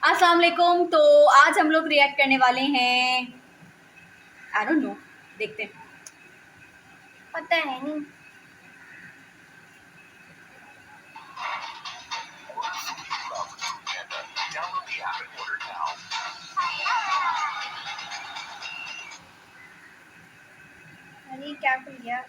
अस्सलाम वालेकुम। तो आज हम लोग रिएक्ट करने वाले हैं, आई डोंट नो, देखते हैं। पता है नहीं। अरे क्या कर गया?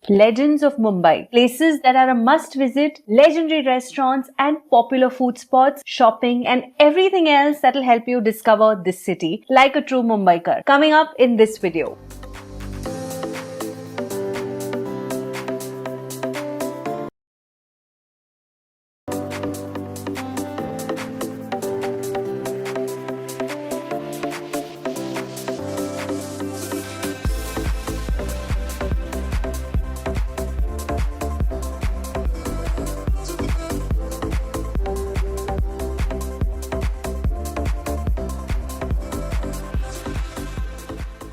Legends of Mumbai. Places that are a must visit, legendary restaurants and popular food spots, shopping and everything else that will help you discover this city like a true Mumbaikar. Coming up in this video.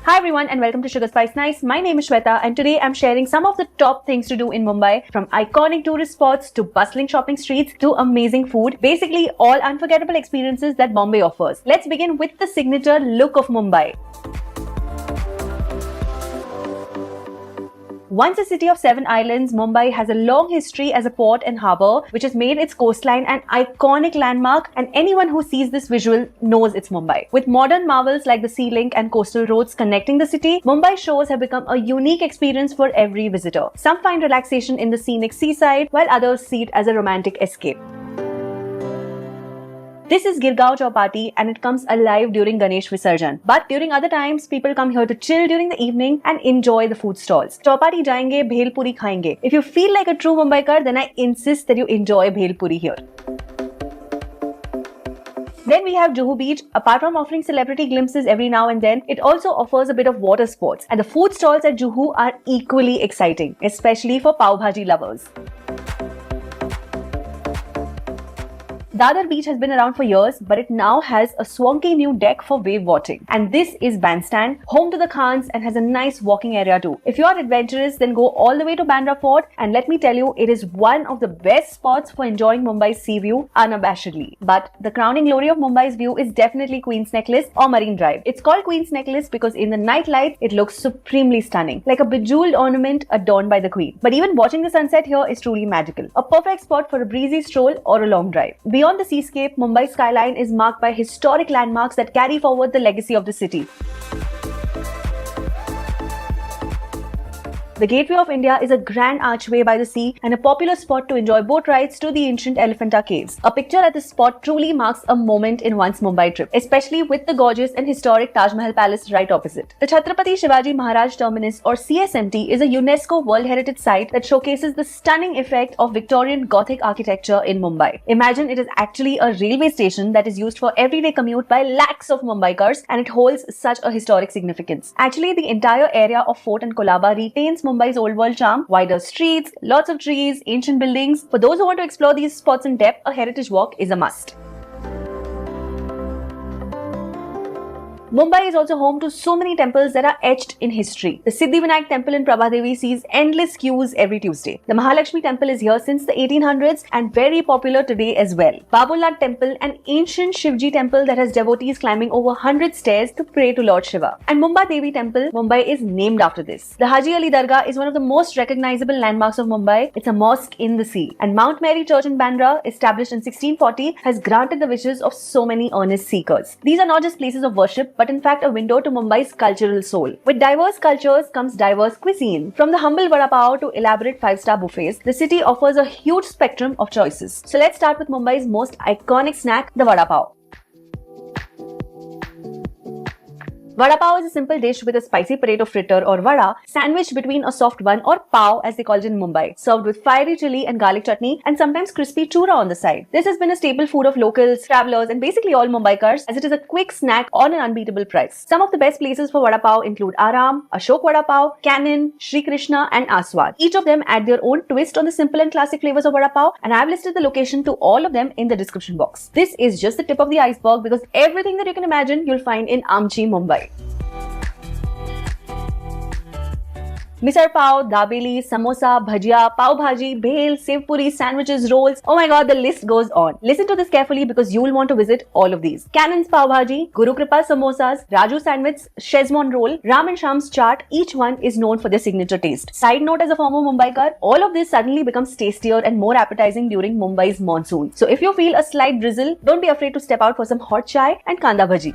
Hi everyone and welcome to Sugar Spice Nice. My name is Shweta and today I'm sharing some of the top things to do in Mumbai, from iconic tourist spots to bustling shopping streets to amazing food. Basically all unforgettable experiences that Bombay offers. Let's begin with the signature look of Mumbai. Once a city of 7 islands, Mumbai has a long history as a port and harbour, which has made its coastline an iconic landmark, and anyone who sees this visual knows it's Mumbai. With modern marvels like the Sea Link and coastal roads connecting the city, Mumbai shores have become a unique experience for every visitor. Some find relaxation in the scenic seaside, while others see it as a romantic escape. This is Girgaon Chowpatty and it comes alive during Ganesh Visarjan. But during other times, people come here to chill during the evening and enjoy the food stalls. Chowpatty jayenge, bhel puri khayenge. If you feel like a true Mumbaikar, then I insist that you enjoy bhel puri here. Then we have Juhu Beach. Apart from offering celebrity glimpses every now and then, it also offers a bit of water sports. And the food stalls at Juhu are equally exciting, especially for pav bhaji lovers. Dadar Beach has been around for years, but it now has a swanky new deck for wave watching. And this is Bandstand, home to the Khans, and has a nice walking area too. If you are adventurous, then go all the way to Bandra Fort, and let me tell you, it is one of the best spots for enjoying Mumbai's sea view unabashedly. But the crowning glory of Mumbai's view is definitely Queen's Necklace or Marine Drive. It's called Queen's Necklace because in the night light, it looks supremely stunning, like a bejeweled ornament adorned by the Queen. But even watching the sunset here is truly magical. A perfect spot for a breezy stroll or a long drive. Beyond the seascape, Mumbai's skyline is marked by historic landmarks that carry forward the legacy of the city. The Gateway of India is a grand archway by the sea and a popular spot to enjoy boat rides to the ancient Elephanta Caves. A picture at this spot truly marks a moment in one's Mumbai trip, especially with the gorgeous and historic Taj Mahal Palace right opposite. The Chhatrapati Shivaji Maharaj Terminus or CSMT is a UNESCO World Heritage Site that showcases the stunning effect of Victorian Gothic architecture in Mumbai. Imagine it is actually a railway station that is used for everyday commute by lakhs of Mumbaikars, and it holds such a historic significance. Actually, the entire area of Fort and Colaba retains Mumbai's old world charm. Wider streets, lots of trees, ancient buildings. For those who want to explore these spots in depth, a heritage walk is a must. Mumbai is also home to so many temples that are etched in history. The Siddhivinayak temple in Prabhadevi sees endless queues every Tuesday. The Mahalakshmi temple is here since the 1800s and very popular today as well. Babulnath temple, an ancient Shivji temple that has devotees climbing over 100 stairs to pray to Lord Shiva. And Mumbai Devi temple, Mumbai is named after this. The Haji Ali Dargah is one of the most recognizable landmarks of Mumbai. It's a mosque in the sea. And Mount Mary Church in Bandra, established in 1640, has granted the wishes of so many earnest seekers. These are not just places of worship, but in fact a window to Mumbai's cultural soul. With diverse cultures comes diverse cuisine. From the humble vada pav to elaborate 5-star buffets, the city offers a huge spectrum of choices. So let's start with Mumbai's most iconic snack, the vada pav. Vada pav is a simple dish with a spicy potato fritter or vada sandwiched between a soft bun or pav as they call it in Mumbai, served with fiery chili and garlic chutney and sometimes crispy chura on the side. This has been a staple food of locals, travelers and basically all Mumbaikars, as it is a quick snack on an unbeatable price. Some of the best places for vada pav include Aram, Ashok Vada Pav, Cannon, Shri Krishna and Aswad. Each of them add their own twist on the simple and classic flavors of vada pav, and I have listed the location to all of them in the description box. This is just the tip of the iceberg because everything that you can imagine you'll find in Amchi, Mumbai. Misal pav, dabeli, samosa, bhajia, pav bhaji, bhel, sev puri, sandwiches, rolls. Oh my god, the list goes on. Listen to this carefully because you'll want to visit all of these. Cannon's pav bhaji, Guru Kripa samosas, Raju sandwich, Shezmon roll, Ram and Sham's chaat. Each one is known for their signature taste. Side note, as a former Mumbaikar, all of this suddenly becomes tastier and more appetizing during Mumbai's monsoon. So if you feel a slight drizzle, don't be afraid to step out for some hot chai and kanda bhaji.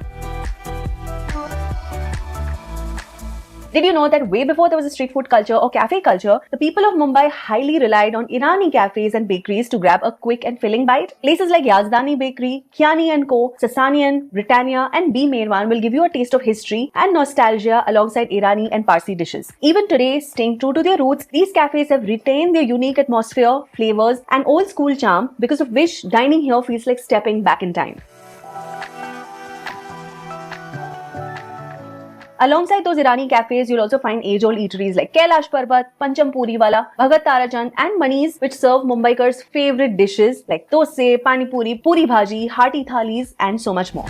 Did you know that way before there was a street food culture or cafe culture, the people of Mumbai highly relied on Irani cafes and bakeries to grab a quick and filling bite? Places like Yazdani Bakery, Kiani & Co., Sasanian, Britannia and B. Merwan will give you a taste of history and nostalgia alongside Irani and Parsi dishes. Even today, staying true to their roots, these cafes have retained their unique atmosphere, flavors and old school charm, because of which dining here feels like stepping back in time. Alongside those Irani cafes, you'll also find age-old eateries like Kailash Parbat, Pancham Puri Wala, Bhagat Tarachand and Mani's, which serve Mumbaikars' favorite dishes like dosa, pani puri, puri bhaji, hearty thalis and so much more.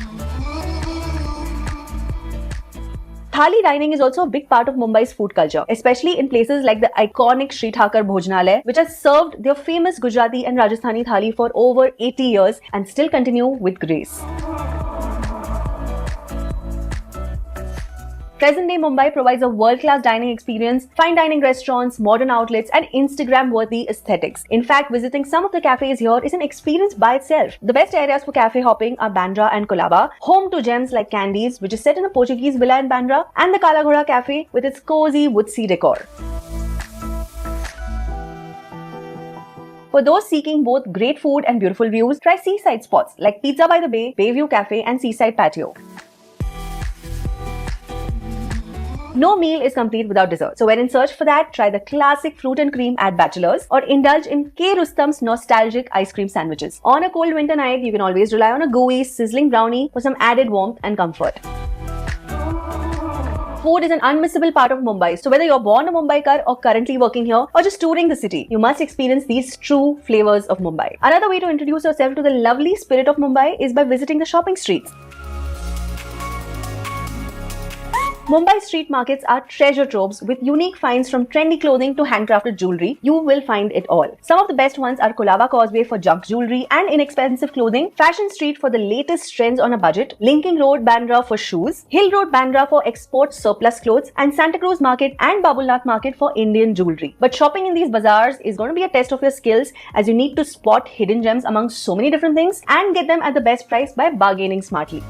Thali dining is also a big part of Mumbai's food culture, especially in places like the iconic Shri Thakar Bhojanalaya, which has served their famous Gujarati and Rajasthani thali for over 80 years and still continue with grace. Present-day Mumbai provides a world-class dining experience, fine dining restaurants, modern outlets, and Instagram-worthy aesthetics. In fact, visiting some of the cafes here is an experience by itself. The best areas for cafe hopping are Bandra and Colaba, home to gems like Candies, which is set in a Portuguese villa in Bandra, and the Kala Ghoda Cafe with its cozy woodsy decor. For those seeking both great food and beautiful views, try seaside spots like Pizza by the Bay, Bayview Cafe, and Seaside Patio. No meal is complete without dessert. So when in search for that, try the classic fruit and cream at Bachelor's or indulge in K. Rustam's nostalgic ice cream sandwiches. On a cold winter night, you can always rely on a gooey, sizzling brownie for some added warmth and comfort. Food is an unmissable part of Mumbai. So whether you're born a Mumbaikar or currently working here or just touring the city, you must experience these true flavors of Mumbai. Another way to introduce yourself to the lovely spirit of Mumbai is by visiting the shopping streets. Mumbai street markets are treasure troves with unique finds from trendy clothing to handcrafted jewelry. You will find it all. Some of the best ones are Colaba Causeway for junk jewelry and inexpensive clothing, Fashion Street for the latest trends on a budget, Linking Road Bandra for shoes, Hill Road Bandra for export surplus clothes, and Santa Cruz Market and Babulnath Market for Indian jewelry. But shopping in these bazaars is going to be a test of your skills, as you need to spot hidden gems among so many different things and get them at the best price by bargaining smartly.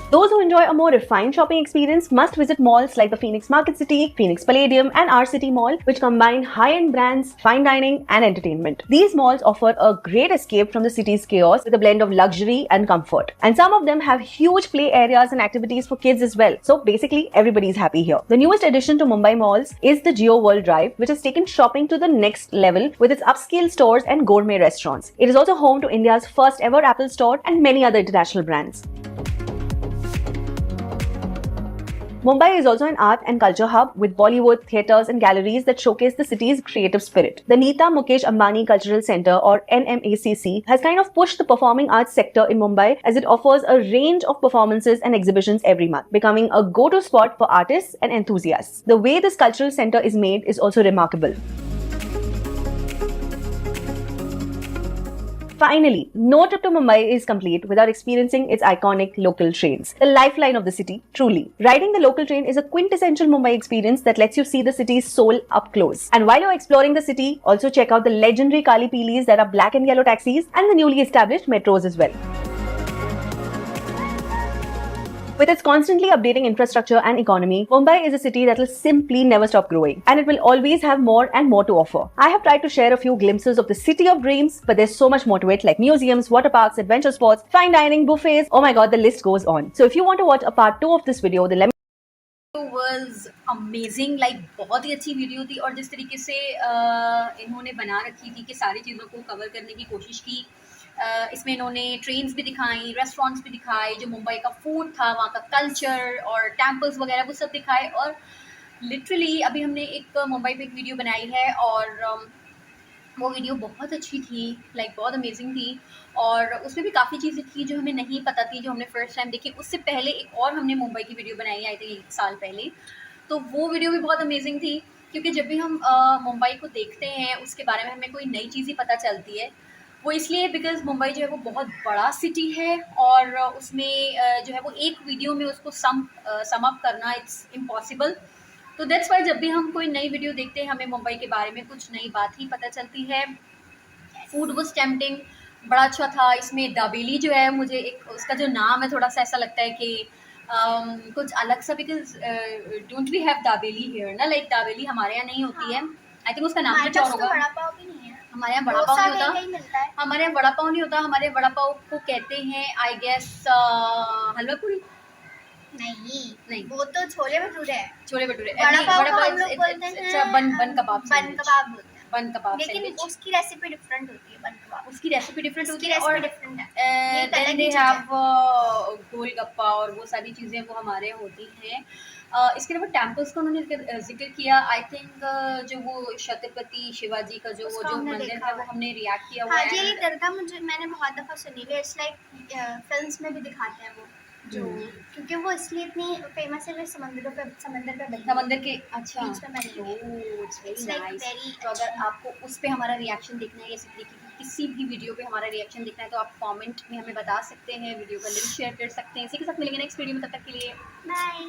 Those who enjoy a more refined shopping experience must visit malls like the Phoenix Market City, Phoenix Palladium and R City Mall, which combine high-end brands, fine dining and entertainment. These malls offer a great escape from the city's chaos with a blend of luxury and comfort. And some of them have huge play areas and activities for kids as well. So basically, everybody's happy here. The newest addition to Mumbai malls is the Geo World Drive, which has taken shopping to the next level with its upscale stores and gourmet restaurants. It is also home to India's first ever Apple store and many other international brands. Mumbai is also an art and culture hub with Bollywood, theatres and galleries that showcase the city's creative spirit. The Nita Mukesh Ambani Cultural Centre or NMACC has kind of pushed the performing arts sector in Mumbai, as it offers a range of performances and exhibitions every month, becoming a go-to spot for artists and enthusiasts. The way this cultural centre is made is also remarkable. Finally, no trip to Mumbai is complete without experiencing its iconic local trains, the lifeline of the city, truly. Riding the local train is a quintessential Mumbai experience that lets you see the city's soul up close. And while you're exploring the city, also check out the legendary Kali Pilis that are black and yellow taxis and the newly established metros as well. With its constantly updating infrastructure and economy, Mumbai is a city that will simply never stop growing, and it will always have more and more to offer. I have tried to share a few glimpses of the city of dreams, but there's so much more to it, like museums, water parks, adventure sports, fine dining, buffets. Oh my god, the list goes on. So if you want to watch a part 2 of this video, then let me was amazing, like बहुत ही अच्छी video थी, और जिस तरीके से इन्होंने बना रखी थी कि सारी चीज़ों को कवर करने की कोशिश की। इसमें इन्होंने ट्रेन्स भी दिखाई, रेस्टोरेंट्स भी दिखाए, जो मुंबई का फूड था, वहाँ का कल्चर और टेम्पल्स वगैरह वो सब दिखाए। और लिटरली अभी हमने एक मुंबई पे एक वीडियो बनाई है, और वो वीडियो बहुत अच्छी थी, लाइक बहुत अमेजिंग थी, और उसमें भी काफ़ी चीज़ें थी जो हमें नहीं पता थी, जो हमने फर्स्ट टाइम देखी। उससे पहले एक और हमने मुंबई की वीडियो बनाई है, आई थिंक 1 साल पहले, तो वो वीडियो भी बहुत अमेजिंग थी, क्योंकि जब भी हम मुंबई को देखते हैं उसके बारे में हमें कोई नई चीज़ ही पता चलती है। वो इसलिए बिकॉज़ मुंबई जो है वो बहुत बड़ा सिटी है, और उसमें जो है वो एक वीडियो में उसको सम अप करना इट्स इम्पॉसिबल। तो दैट्स वाई जब भी हम कोई नई वीडियो देखते हैं हमें मुंबई के बारे में कुछ नई बात ही पता चलती है। फूड वाज टेम्पटिंग, बड़ा अच्छा था। इसमें दाबेली जो है, मुझे एक उसका जो नाम है थोड़ा सा ऐसा लगता है कि कुछ अलग सा, because don't we have dabeli here ना, लाइक दाबेली हमारे यहाँ नहीं होती है। आई थिंक उसका नाम कुछ और होगा। वड़ा पाव भी नहीं है, हमारे यहाँ वड़ा पाव नहीं होता, मिलता है। हमारे यहाँ वड़ा पाव नहीं होता, हमारे वड़ा पाव को कहते हैं आई गेस हलवा पूरी। नहीं, वो तो छोले भटूरे है। छोले भटूरे। वड़ा पाव को हम it's- लोग it's- बोलते it's- हैं it's a बन कबाब बन sandwich। कबाब बोलते हैं, बन कबाब लेकिन सैंडविच। उसकी रेसिपी डिफरेंट होती है। बन कबाब उसकी रेसिपी डिफरेंट होती उसकी है, और रेसिपी डिफरेंट है, ये एक अलग देन ही दे चीज़ है। हैव गोलगप्पा और वो सारी चीज़ें वो हमारे यहाँ होती हैं। इसके अलावा टेम्पल्स का उन्होंने जिक्र किया। आई थिंक जो वो छत्रपति शिवाजी का जो वो उसका जो हमने मंदिर देखा है हुआ वो है। हमने रिएक्ट किया हुआ हाँ है। जी, ये दरगाह मैंने बहुत दफ़ा सुनी हुई है। इट्स लाइक फिल्म्स में भी दिखाते हैं वो, जो क्योंकि वो इसलिए इतनी फेमस है, वो समंदर पे बनी है। समंदर के, अच्छा, बीच में बनी हुई है। It's very It's like nice. very तो अगर अच्छा। आपको उस पे हमारा रिएक्शन देखना है या इस तरीके की किसी भी वीडियो पे हमारा रिएक्शन देखना है तो आप कमेंट में हमें बता सकते हैं, वीडियो का लिंक शेयर कर सकते हैं। इसी के साथ मिलेंगे नेक्स्ट वीडियो में, तब तक के लिए बाय।